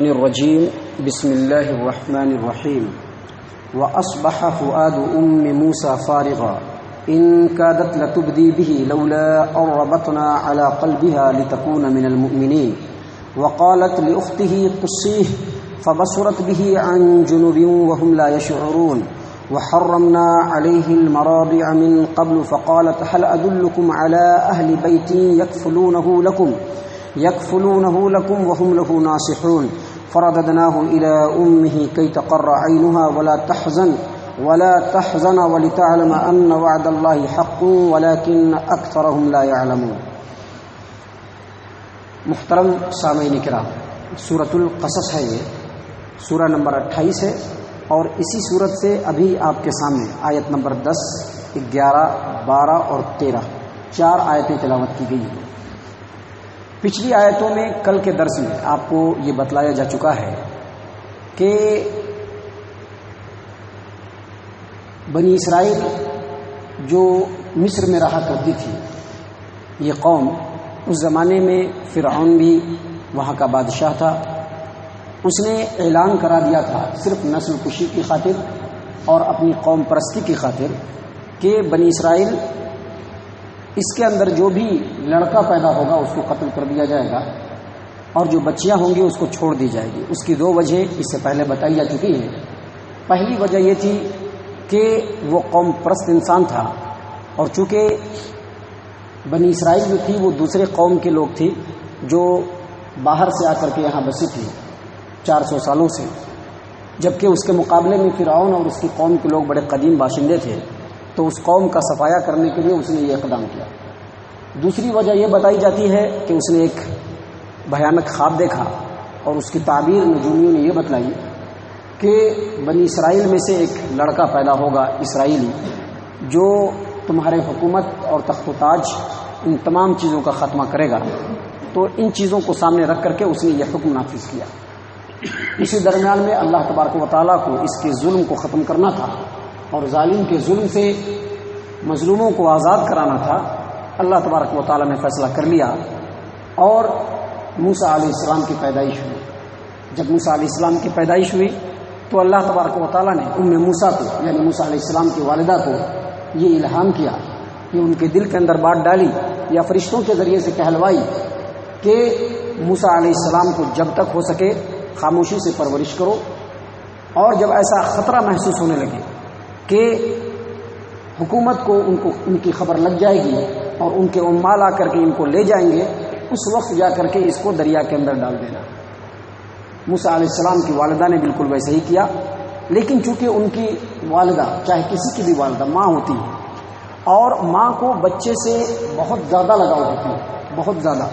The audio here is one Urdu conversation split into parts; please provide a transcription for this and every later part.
الرجيم بسم الله الرحمن الرحيم وأصبح فؤاد موسى فارغا إن كادت لتبدي به لولا أن ربطنا على قلبها لتكون من المؤمنين وقالت لأخته قصيه فبصرت به عن جنب وهم لا يشعرون وحرمنا عليه المراضع من قبل فقالت هل أدلكم على أهل بيت يكفلونه لكم وهم له ناصحون فرددناه إلى أمه كي تقر عينها ولا تحزن ولتعلم أن وعد الله حق ولكن أكثرهم لا يعلمون۔ محترم سامعین کرام، سورۃ القصص ہے، یہ سورہ نمبر 28 ہے، اور اسی سورت سے ابھی آپ کے سامنے آیت نمبر 10، 11، 12 اور 13 4 آیتیں تلاوت کی گئی ہیں۔ پچھلی آیتوں میں کل کے درس میں آپ کو یہ بتلایا جا چکا ہے کہ بنی اسرائیل جو مصر میں رہا کرتی تھی، یہ قوم اس زمانے میں فرعون بھی وہاں کا بادشاہ تھا، اس نے اعلان کرا دیا تھا صرف نسل کشی کی خاطر اور اپنی قوم پرستی کی خاطر کہ بنی اسرائیل اس کے اندر جو بھی لڑکا پیدا ہوگا اس کو قتل کر دیا جائے گا، اور جو بچیاں ہوں گی اس کو چھوڑ دی جائے گی۔ اس کی 2 وجہ اس سے پہلے بتائی جا چکی ہیں۔ پہلی وجہ یہ تھی کہ وہ قوم پرست انسان تھا، اور چونکہ بنی اسرائیل جو تھی وہ دوسرے قوم کے لوگ تھی جو باہر سے آ کر کے یہاں بسی تھی 400 سالوں سے، جبکہ اس کے مقابلے میں فرعون اور اس کی قوم کے لوگ بڑے قدیم باشندے تھے، تو اس قوم کا صفایا کرنے کے لیے اس نے یہ اقدام کیا۔ دوسری وجہ یہ بتائی جاتی ہے کہ اس نے ایک بھیانک خواب دیکھا، اور اس کی تعبیر نجومیوں نے یہ بتلائی کہ بنی اسرائیل میں سے ایک لڑکا پیدا ہوگا اسرائیلی، جو تمہارے حکومت اور تخت و تاج ان تمام چیزوں کا خاتمہ کرے گا۔ تو ان چیزوں کو سامنے رکھ کر کے اس نے یہ حکم نافذ کیا۔ اسی درمیان میں اللہ تبارک و تعالیٰ کو اس کے ظلم کو ختم کرنا تھا، اور ظالم کے ظلم سے مظلوموں کو آزاد کرانا تھا۔ اللہ تبارک و تعالیٰ نے فیصلہ کر لیا، اور موسیٰ علیہ السلام کی پیدائش ہوئی۔ جب موسیٰ علیہ السلام کی پیدائش ہوئی تو اللہ تبارک و تعالیٰ نے موسیٰ کو، یعنی موسیٰ علیہ السلام کی والدہ کو یہ الہام کیا کہ ان کے دل کے اندر بات ڈالی یا فرشتوں کے ذریعے سے کہلوائی کہ موسیٰ علیہ السلام کو جب تک ہو سکے خاموشی سے پرورش کرو، اور جب ایسا خطرہ محسوس ہونے لگے کہ حکومت کو ان کی خبر لگ جائے گی اور ان کے عمال آ کر کے ان کو لے جائیں گے، اس وقت جا کر کے اس کو دریا کے اندر ڈال دینا۔ موسیٰ علیہ السلام کی والدہ نے بالکل ویسے ہی کیا، لیکن چونکہ ان کی والدہ، چاہے کسی کی بھی والدہ ماں ہوتی ہے، اور ماں کو بچے سے بہت زیادہ لگاؤ ہوتی ہے، بہت زیادہ،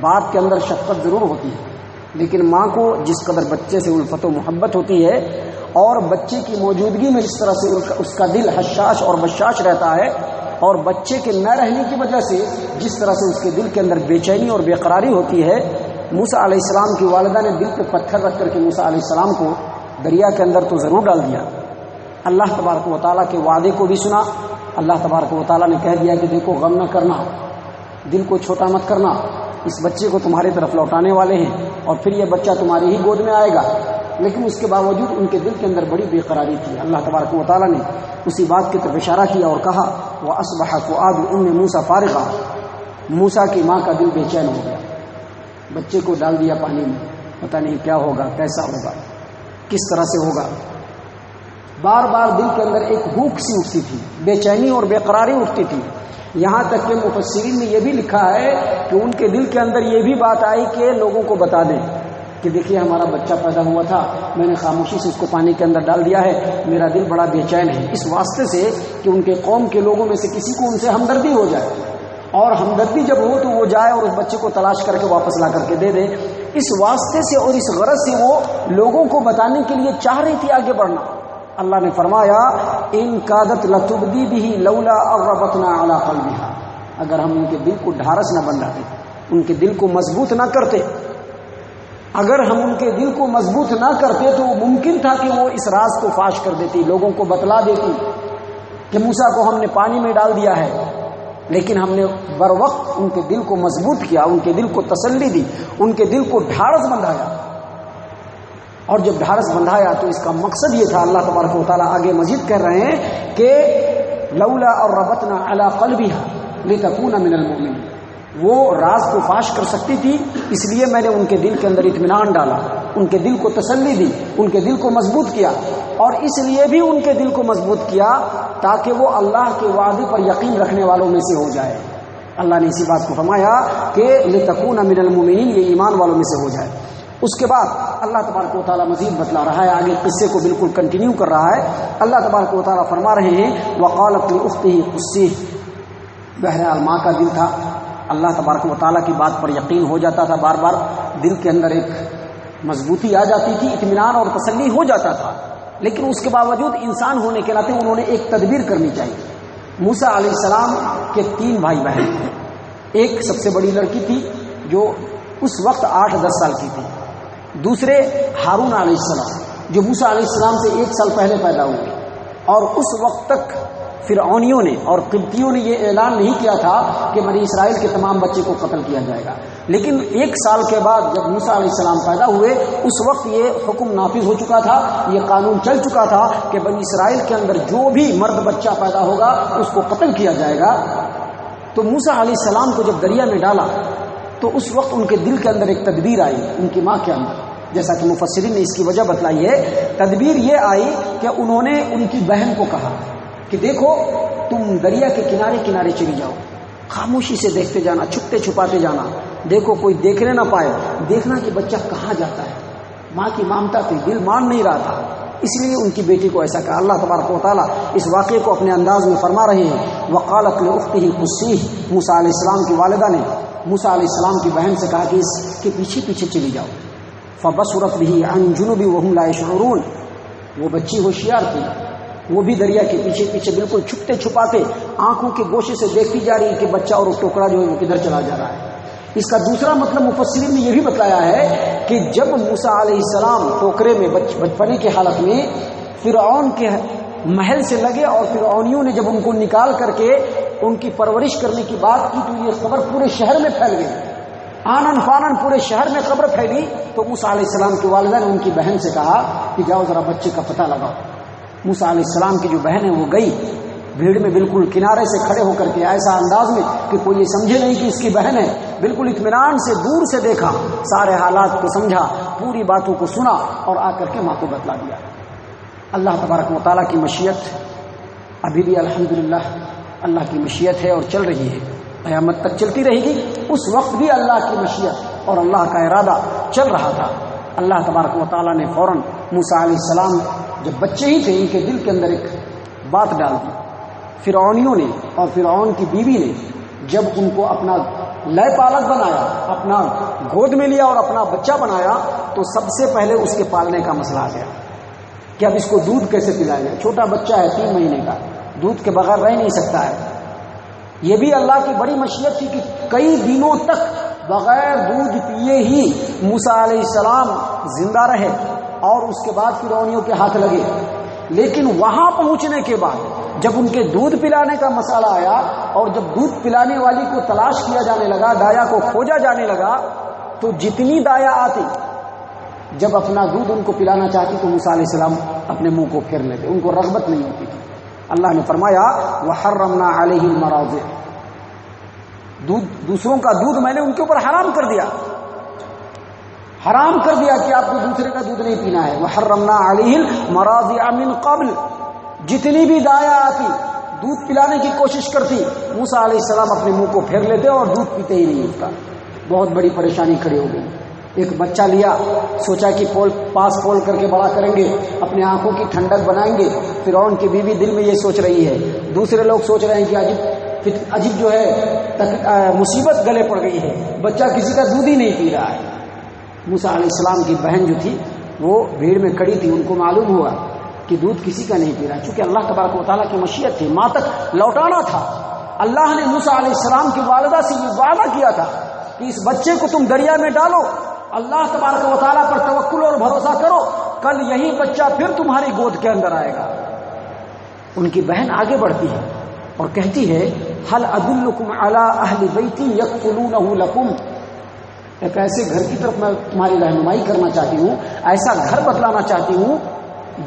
باپ کے اندر شفقت ضرور ہوتی ہے، لیکن ماں کو جس قدر بچے سے الفت و محبت ہوتی ہے، اور بچے کی موجودگی میں جس طرح سے اس کا دل حشاش اور بشاش رہتا ہے، اور بچے کے نہ رہنے کی وجہ سے جس طرح سے اس کے دل کے اندر بے چینی اور بے قراری ہوتی ہے، موسیٰ علیہ السلام کی والدہ نے دل پہ پتھر رکھ کر کے موسیٰ علیہ السلام کو دریا کے اندر تو ضرور ڈال دیا۔ اللہ تبارک و تعالیٰ کے وعدے کو بھی سنا۔ اللہ تبارک و تعالیٰ نے کہہ دیا کہ دیکھو، غم نہ کرنا، دل کو چھوٹا مت کرنا، اس بچے کو تمہاری طرف لوٹانے والے ہیں، اور پھر یہ بچہ تمہاری ہی گود میں آئے گا۔ لیکن اس کے باوجود ان کے دل کے اندر بڑی بے قراری تھی۔ اللہ تبارک و تعالیٰ نے اسی بات کی طرف اشارہ کیا اور کہا وَأَصْبَحَ فُؤَادُ مُوسَىٰ فَارِغًا، موسیٰ کی ماں کا دل بے چین ہو گیا۔ بچے کو ڈال دیا پانی میں، پتہ نہیں کیا ہوگا، کیسا ہوگا، کس طرح سے ہوگا۔ بار بار دل کے اندر ایک بھوک سی اٹھتی تھی، بے چینی اور بے قراری اٹھتی تھی۔ یہاں تک کہ مفسرین نے یہ بھی لکھا ہے کہ ان کے دل کے اندر یہ بھی بات آئی کہ لوگوں کو بتا دیں کہ دیکھیے ہمارا بچہ پیدا ہوا تھا، میں نے خاموشی سے اس کو پانی کے اندر ڈال دیا ہے، میرا دل بڑا بے چین ہے، اس واسطے سے کہ ان کے قوم کے لوگوں میں سے کسی کو ان سے ہمدردی ہو جائے، اور ہمدردی جب ہو تو وہ جائے اور اس بچے کو تلاش کر کے واپس لا کر کے دے دے۔ اس واسطے سے اور اس غرض سے وہ لوگوں کو بتانے کے لیے چاہ رہی تھی آگے بڑھنا۔ اللہ نے فرمایا ان کادت لتبدی به لولا ربطنا على قلبها، اگر ہم ان کے دل کو ڈھارس نہ بندھاتے، ان کے دل کو مضبوط نہ کرتے، اگر ہم ان کے دل کو مضبوط نہ کرتے تو ممکن تھا کہ وہ اس راز کو فاش کر دیتی، لوگوں کو بتلا دیتی کہ موسیٰ کو ہم نے پانی میں ڈال دیا ہے، لیکن ہم نے بر وقت ان کے دل کو مضبوط کیا، ان کے دل کو تسلی دی، ان کے دل کو ڈھارس بندھایا۔ اور جب ڈھارس بندھایا تو اس کا مقصد یہ تھا، اللہ تبارک و تعالیٰ آگے مزید کہہ رہے ہیں کہ لولا اور ربطنا علی قلبها لتكون من المؤمنین، وہ راز کو فاش کر سکتی تھی، اس لیے میں نے ان کے دل کے اندر اطمینان ڈالا، ان کے دل کو تسلی دی، ان کے دل کو مضبوط کیا، اور اس لیے بھی ان کے دل کو مضبوط کیا تاکہ وہ اللہ کے وعدے پر یقین رکھنے والوں میں سے ہو جائے۔ اللہ نے اسی بات کو فرمایا کہ لتکون من المؤمنین، یہ ایمان والوں میں سے ہو جائے۔ اس کے بعد اللہ تبارک و تعالیٰ مزید بتلا رہا ہے، آگے قصے کو بالکل کنٹینیو کر رہا ہے۔ اللہ تبارک و تعالیٰ فرما رہے ہیں وقالت لاختہ قصیہ، بہرحال ماں کا دل تھا، اللہ تبارک و تعالیٰ کی بات پر یقین ہو جاتا تھا، بار بار دل کے اندر ایک مضبوطی آ جاتی تھی، اطمینان اور تسلی ہو جاتا تھا، لیکن اس کے باوجود انسان ہونے کے ناطے انہوں نے ایک تدبیر کرنی چاہیے۔ موسیٰ علیہ السلام کے 3 بھائی بہن تھے، ایک سب سے بڑی لڑکی تھی جو اس وقت 8-10 سال کی تھی، دوسرے ہارون علیہ السلام جو موسیٰ علیہ السلام سے 1 سال پہلے پیدا ہوئے، اور اس وقت تک فرعونیوں نے اور قبطیوں نے یہ اعلان نہیں کیا تھا کہ بنی اسرائیل کے تمام بچے کو قتل کیا جائے گا، لیکن 1 سال کے بعد جب موسیٰ علیہ السلام پیدا ہوئے اس وقت یہ حکم نافذ ہو چکا تھا، یہ قانون چل چکا تھا کہ بنی اسرائیل کے اندر جو بھی مرد بچہ پیدا ہوگا اس کو قتل کیا جائے گا۔ تو موسیٰ علیہ السلام کو جب دریا میں ڈالا تو اس وقت ان کے دل کے اندر ایک تدبیر آئی، ان کی ماں کے اندر، جیسا کہ مفسرین نے اس کی وجہ بتلائی ہے۔ تدبیر یہ آئی کہ انہوں نے ان کی بہن کو کہا کہ دیکھو تم دریا کے کنارے کنارے چلی جاؤ، خاموشی سے دیکھتے جانا، چھپتے چھپاتے جانا، دیکھو کوئی دیکھنے نہ پائے، دیکھنا کہ بچہ کہاں جاتا ہے۔ ماں کی مامتا تھی، دل مان نہیں رہا تھا، اس لیے ان کی بیٹی کو ایسا کہا۔ اللہ تبارک و تعالیٰ اس واقعے کو اپنے انداز میں فرما رہے ہیں وقالت لاختہ قصیہ، موسیٰ علیہ السلام کی والدہ نے موسیٰ علیہ السلام کی بہن سے کہا کہ اس کے پیچھے پیچھے چلی جاؤ۔ فبصرت به عن جنب وهم لا يشعرون، وہ بچی ہوشیار تھی، وہ بھی دریا کے پیچھے پیچھے بالکل چھپتے چھپاتے آنکھوں کے گوشے سے دیکھتی جا رہی کہ بچہ اور ٹوکرا جو ہے وہ کدھر چلا جا رہا ہے۔ اس کا دوسرا مطلب مفسرین نے یہ بھی بتلایا ہے کہ جب موسیٰ علیہ السلام ٹوکرے میں بچپنے کی حالت میں فرعون کے محل سے لگے اور فرعونیوں نے جب ان کو نکال کر کے ان کی پرورش کرنے کی بات کی تو یہ خبر پورے شہر میں پھیل گئی، آنن فانن پورے شہر میں خبر پھیلی۔ تو موسیٰ علیہ السلام کی والدہ نے ان کی بہن سے کہا کہ جاؤ ذرا بچے کا پتہ لگاؤ۔ موسیٰ علیہ السلام کی جو بہن ہے وہ گئی، بھیڑ میں بالکل کنارے سے کھڑے ہو کر کے ایسا انداز میں کہ کوئی یہ سمجھے نہیں کہ اس کی بہن ہے، بالکل اطمینان سے دور سے دیکھا، سارے حالات کو سمجھا، پوری باتوں کو سنا اور آ کر کے ماں کو بتلا دیا۔ اللہ تبارک و تعالیٰ کی مشیت ابھی بھی الحمدللہ اللہ کی مشیت ہے اور چل رہی ہے، قیامت تک چلتی رہے گی۔ اس وقت بھی اللہ کی مشیت اور اللہ کا ارادہ چل رہا تھا۔ اللہ تبارک و تعالیٰ نے فوراً موسیٰ علیہ السلام جب بچے ہی تھے ان کے دل کے اندر ایک بات ڈال دی۔ فرعونیوں نے اور فرعون کی بیوی نے جب ان کو اپنا لے پالک بنایا، اپنا گود میں لیا اور اپنا بچہ بنایا تو سب سے پہلے اس کے پالنے کا مسئلہ آ گیا کہ اب اس کو دودھ کیسے پلایا جائے۔ چھوٹا بچہ ہے 3 مہینے کا، دودھ کے بغیر رہ نہیں سکتا ہے۔ یہ بھی اللہ کی بڑی مشیت تھی کہ کئی دنوں تک بغیر دودھ پیے ہی موسیٰ علیہ السلام زندہ رہے اور اس کے بعد فرعونیوں کے ہاتھ لگے۔ لیکن وہاں پہنچنے کے بعد جب ان کے دودھ پلانے کا مسئلہ آیا اور جب دودھ پلانے والی کو تلاش کیا جانے لگا، دایا کو کھوجا جانے لگا، تو جتنی دایا آتی جب اپنا دودھ ان کو پلانا چاہتی تو موسیٰ علیہ السلام اپنے منہ کو پھیر لیتے، ان کو رغبت نہیں ہوتی تھی۔ اللہ نے فرمایا وحرمنا علیہ المراضع، دوسروں کا دودھ میں نے ان کے اوپر حرام کر دیا، حرام کر دیا کہ آپ کو دوسرے کا دودھ نہیں پینا ہے۔ وحرمنا علیہ المراضع من قبل، جتنی بھی دایا آتی دودھ پلانے کی کوشش کرتی موسیٰ علیہ السلام اپنے منہ کو پھیر لیتے اور دودھ پیتے ہی نہیں اس کا۔ بہت بڑی پریشانی کھڑی ہو گئی۔ ایک بچہ لیا، سوچا کہ پاس پول کر کے بڑا کریں گے، اپنے آنکھوں کی ٹھنڈک بنائیں گے۔ فرعون کی بیوی دل میں یہ سوچ رہی ہے، دوسرے لوگ سوچ رہے ہیں کہ عجیب جو ہے مصیبت گلے پڑ گئی ہے، بچہ کسی کا دودھ ہی نہیں پی رہا ہے۔ موسیٰ علیہ السلام کی بہن جو تھی وہ بھیڑ میں کھڑی تھی، ان کو معلوم ہوا کہ دودھ کسی کا نہیں پی رہا، چونکہ اللہ تبارک و تعالیٰ کی مشیت تھی، ماں تک لوٹانا تھا۔ اللہ نے موسیٰ علیہ السلام کی والدہ سے یہ وعدہ کیا تھا کہ اس بچے کو تم دریا میں ڈالو، اللہ تبارک و تعالیٰ پر توکل اور بھروسہ کرو، کل یہی بچہ پھر تمہاری گود کے اندر آئے گا۔ ان کی بہن آگے بڑھتی ہے اور کہتی ہے هل ادلکم علی اہل بیت یکفلونہ لکم، ایک ایسے گھر کی طرف میں تمہاری رہنمائی کرنا چاہتی ہوں، ایسا گھر بتلانا چاہتی ہوں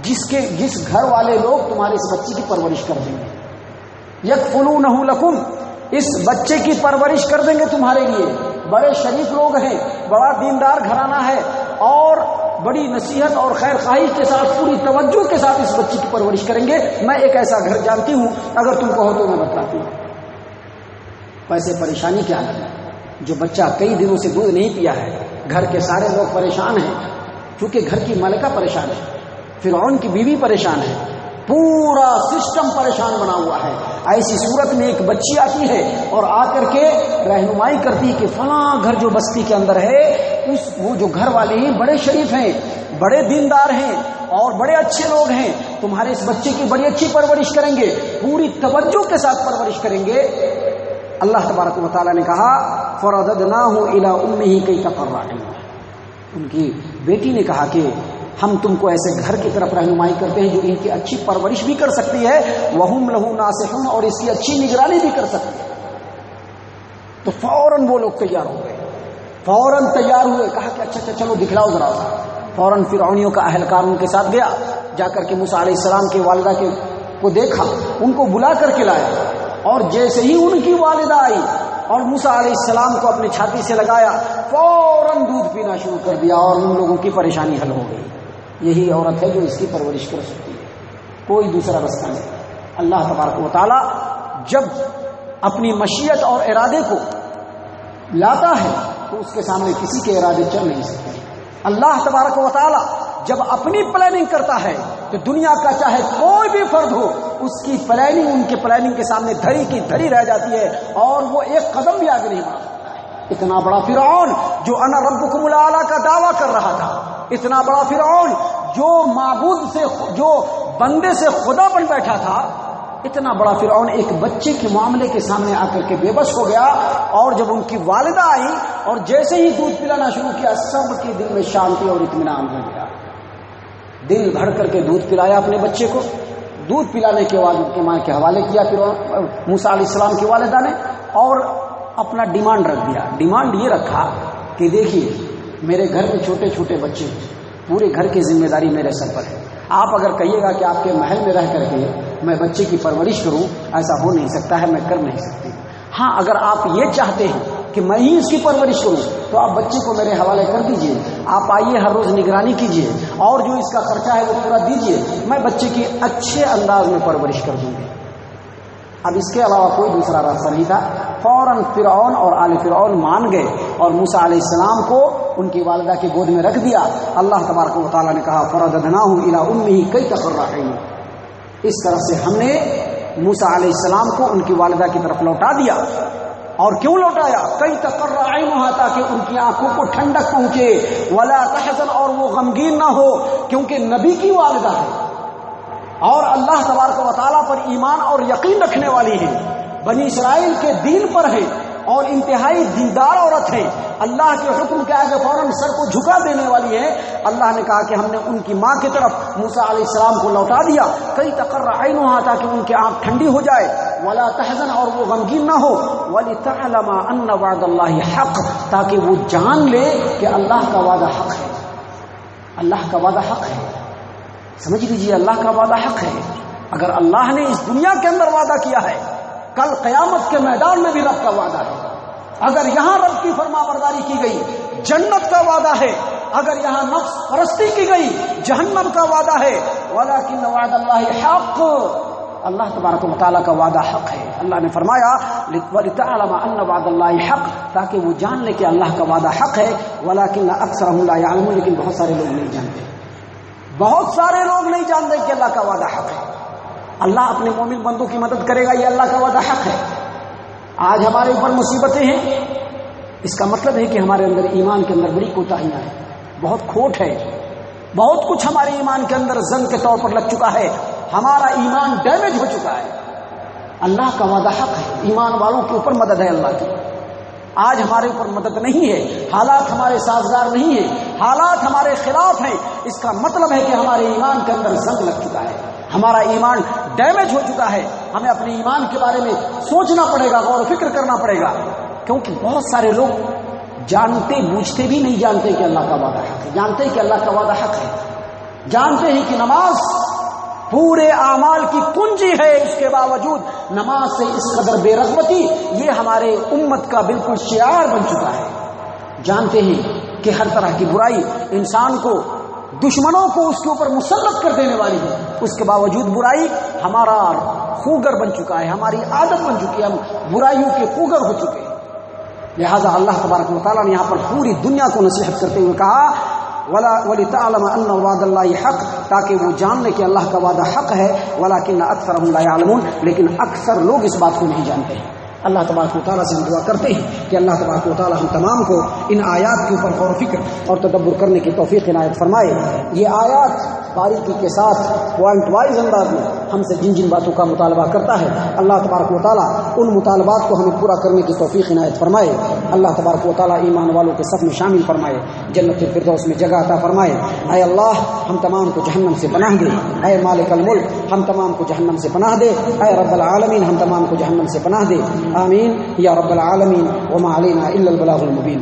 جس گھر والے لوگ تمہارے اس بچے کی پرورش کر دیں گے، یکفلونہ لکم، اس بچے کی پرورش کر دیں گے تمہارے لیے، بڑے شریف لوگ ہیں، بڑا دیندار گھرانہ ہے، اور بڑی نصیحت اور خیر خواہی کے ساتھ پوری توجہ کے ساتھ اس بچے کی پرورش کریں گے۔ میں ایک ایسا گھر جانتی ہوں، اگر تم کہو تو میں بتلاتی ہوں۔ ویسے پریشانی کیا ہے؟ جو بچہ کئی دنوں سے دودھ نہیں پیا ہے، گھر کے سارے لوگ پریشان ہیں، کیونکہ گھر کی ملکہ پریشان ہے، فرعون کی بیوی پریشان ہے، پورا سسٹم پریشان بنا ہوا ہے۔ ایسی صورت میں ایک بچی آتی ہے اور آ کر کے رہنمائی کرتی کہ فلاں گھر جو بستی کے اندر ہے، وہ جو گھر والے ہیں بڑے شریف ہیں، بڑے دیندار ہیں اور بڑے اچھے لوگ ہیں، تمہارے اس بچے کی بڑی اچھی پرورش کریں گے، پوری توجہ کے ساتھ پرورش کریں گے۔ اللہ تبارک و تعالیٰ نے کہا فرددناہ الی امہ کی تقر عینہ، ان کی بیٹی نے کہا کہ ہم تم کو ایسے گھر کی طرف رہنمائی کرتے ہیں جو ان کی اچھی پرورش بھی کر سکتی ہے، وہم لہ ناصحون، اور اس کی اچھی نگرانی بھی کر سکتی ہے۔ تو فوراً وہ لوگ تیار ہو گئے، فوراً تیار ہوئے، کہا کہ اچھا چلو دکھلاؤ ذرا سا۔ فوراً فرعونیوں کا اہلکار ان کے ساتھ گیا، جا کر کے موسیٰ علیہ السلام کی والدہ کو دیکھا، ان کو بلا کر کے لایا، اور جیسے ہی ان کی والدہ آئی اور موسیٰ علیہ السلام کو اپنی چھاتی سے لگایا، فوراً دودھ پینا شروع کر دیا اور ان لوگوں کی پریشانی حل ہو گئی۔ یہی عورت ہے جو اس کی پرورش کر سکتی ہے، کوئی دوسرا رستہ نہیں۔ اللہ تبارک و تعالی جب اپنی مشیت اور ارادے کو لاتا ہے تو اس کے سامنے کسی کے ارادے چل نہیں سکتے۔ اللہ تبارک و تعالی جب اپنی پلاننگ کرتا ہے تو دنیا کا چاہے کوئی بھی فرد ہو، اس کی پلاننگ ان کے پلاننگ کے سامنے دھری کی دھری رہ جاتی ہے، اور وہ ایک قدم بھی آگے نہیں بڑھا سکتا ہے۔ اتنا بڑا فرعون جو انا ربکم الاعلی کا دعویٰ کر رہا تھا، اتنا بڑا فرعون جو معبود سے، جو بندے سے خدا بن بیٹھا تھا، اتنا بڑا فرعون ایک بچے کے معاملے کے سامنے آ کر کے بے بس ہو گیا۔ اور جب ان کی والدہ آئی اور جیسے ہی دودھ پلانا شروع کیا، سب کے دل میں شانتی اور اطمینان ہو گیا، دل بھر کر کے دودھ پلایا اپنے بچے کو۔ دودھ پلانے کے بعد ان کے ماں کے حوالے کیا موسیٰ علیہ السلام کی والدہ نے، اور اپنا ڈیمانڈ رکھ دیا۔ ڈیمانڈ یہ رکھا کہ دیکھیے میرے گھر میں چھوٹے چھوٹے بچے ہیں، پورے گھر کی ذمہ داری میرے سر پر ہے، آپ اگر کہیے گا کہ آپ کے محل میں رہ کر کے میں بچے کی پرورش کروں، ایسا ہو نہیں سکتا ہے، میں کر نہیں سکتی۔ ہاں اگر آپ یہ چاہتے ہیں کہ میں ہی اس کی پرورش کروں تو آپ بچے کو میرے حوالے کر دیجئے، آپ آئیے ہر روز نگرانی کیجئے، اور جو اس کا خرچہ ہے وہ پورا دیجئے، میں بچے کی اچھے انداز میں پرورش کر دوں گی۔ اب اس کے علاوہ کوئی دوسرا راستہ نہیں تھا۔ فوراً فرعون اور آل فرعون مان گئے اور موسیٰ علیہ السلام کو ان کی والدہ کی گود میں رکھ دیا۔ اللہ تبارک و تعالیٰ نے کہا فرددناہ الی امہ کی تقر عینہ، اس طرح سے ہم نے موسیٰ علیہ السلام کو ان کی والدہ کی طرف لوٹا دیا۔ اور کیوں لوٹایا؟ کئی تقر عینہا، تاکہ ان کی آنکھوں کو ٹھنڈک پہنچے، ولا تحزن، اور وہ غمگین نہ ہو، کیونکہ نبی کی والدہ ہے اور اللہ تبارک و تعالیٰ پر ایمان اور یقین رکھنے والی ہے، بنی اسرائیل کے دین پر ہے اور انتہائی دیندار عورت ہے، اللہ کے حکم کے آگے فوراً سر کو جھکا دینے والی ہے۔ اللہ نے کہا کہ ہم نے ان کی ماں کی طرف موسیٰ علیہ السلام کو لوٹا دیا، کئی تقر عینہا، تاکہ ان کی آنکھ ٹھنڈی ہو جائے، ولا تحزن، اور وہ غمگین نہ ہو، ولتعلم ان وعد اللہ حق، تاکہ وہ جان لے کہ اللہ کا وعدہ حق ہے، اللہ کا وعدہ حق ہے۔ سمجھ لیجیے، اللہ کا وعدہ حق ہے۔ اگر اللہ نے اس دنیا کے اندر وعدہ کیا ہے، کل قیامت کے میدان میں بھی رب کا وعدہ ہے۔ اگر یہاں رب کی فرما برداری کی گئی، جنت کا وعدہ ہے، اگر یہاں نفس پرستی کی گئی، جہنم کا وعدہ ہے۔ ولکن وعد اللہ حق، اللہ تبارک و تعالیٰ کا وعدہ حق ہے۔ اللہ نے فرمایا وَلِتَعْلَمَ أَنَّ وَعْدَ اللَّهِ حق، تاکہ وہ جان لے کہ اللہ کا وعدہ حق ہے۔ وَلَكِنَّ أَكْثَرَهُمْ لَا يَعْلَمُونَ، لیکن بہت سارے لوگ نہیں جانتے، بہت سارے لوگ نہیں جانتے کہ اللہ کا وعدہ حق ہے۔ اللہ اپنے مومن بندوں کی مدد کرے گا، یہ اللہ کا وعدہ حق ہے۔ آج ہمارے اوپر مصیبتیں ہیں، اس کا مطلب ہے کہ ہمارے اندر ایمان کے اندر بڑی کوتاہیاں ہیں، بہت کھوٹ ہے، بہت کچھ ہمارے ایمان کے اندر زنگ کے طور پر لگ چکا ہے، ہمارا ایمان ڈیمیج ہو چکا ہے۔ اللہ کا وعدہ حق ہے، ایمان والوں کے اوپر مدد ہے اللہ کی۔ آج ہمارے اوپر مدد نہیں ہے، حالات ہمارے سازگار نہیں ہیں، حالات ہمارے خلاف ہیں، اس کا مطلب ہے کہ ہمارے ایمان کے اندر زنگ لگ چکا ہے، ہمارا ایمان ڈیمیج ہو چکا ہے۔ ہمیں اپنے ایمان کے بارے میں سوچنا پڑے گا، غور و فکر کرنا پڑے گا، کیونکہ بہت سارے لوگ جانتے بوجھتے بھی نہیں جانتے کہ اللہ کا وعدہ حق ہے، جانتے کہ اللہ کا وعدہ حق ہے، جانتے ہیں کہ نماز پورے اعمال کی کنجی ہے، اس کے باوجود نماز سے اس قدر بے رغبتی، یہ ہمارے امت کا بالکل شعار بن چکا ہے۔ جانتے ہیں کہ ہر طرح کی برائی انسان کو، دشمنوں کو اس کے اوپر مسلط کر دینے والی ہے، اس کے باوجود برائی ہمارا خوگر بن چکا ہے، ہماری عادت بن چکی ہے، ہم برائیوں کے خوگر ہو چکے ہیں۔ لہذا اللہ تبارک و تعالیٰ نے یہاں پر پوری دنیا کو نصیحت کرتے ہوئے کہا وَلِتَعْلَمَ أَنَّ وَعْدَ اللَّهِ حَقٌّ، تاکہ وہ جان لے کہ اللہ کا وعدہ حق ہے، وَلَكِنَّ أَكْثَرَهُمْ لَا يَعْلَمُونَ، لیکن اکثر لوگ اس بات کو نہیں جانتے ہیں۔ اللہ تبارک و تعالیٰ سے ہم دعا کرتے ہیں کہ اللہ تبارک و تعالیٰ ہم تمام کو ان آیات کے اوپر غور و فکر اور تدبر کرنے کی توفیق عنایت فرمائے۔ یہ آیات باریکی کے ساتھ پوائنٹ وائز انداز میں ہم سے جن جن باتوں کا مطالبہ کرتا ہے، اللہ تبارک و تعالیٰ ان مطالبات کو ہمیں پورا کرنے کی توفیق عنایت فرمائے۔ اللہ تبارک و تعالیٰ ایمان والوں کے صف میں شامل فرمائے، جنت الفردوس میں جگہ عطا فرمائے۔ اے اللہ ہم تمام کو جہنم سے پناہ دے، اے مالک الملک ہم تمام کو جہنم سے پناہ دے، اے رب العالمین ہم تمام کو جہنم سے پناہ دے، آمین یا رب العالمین۔ وما علینا الا البلاغ المبین۔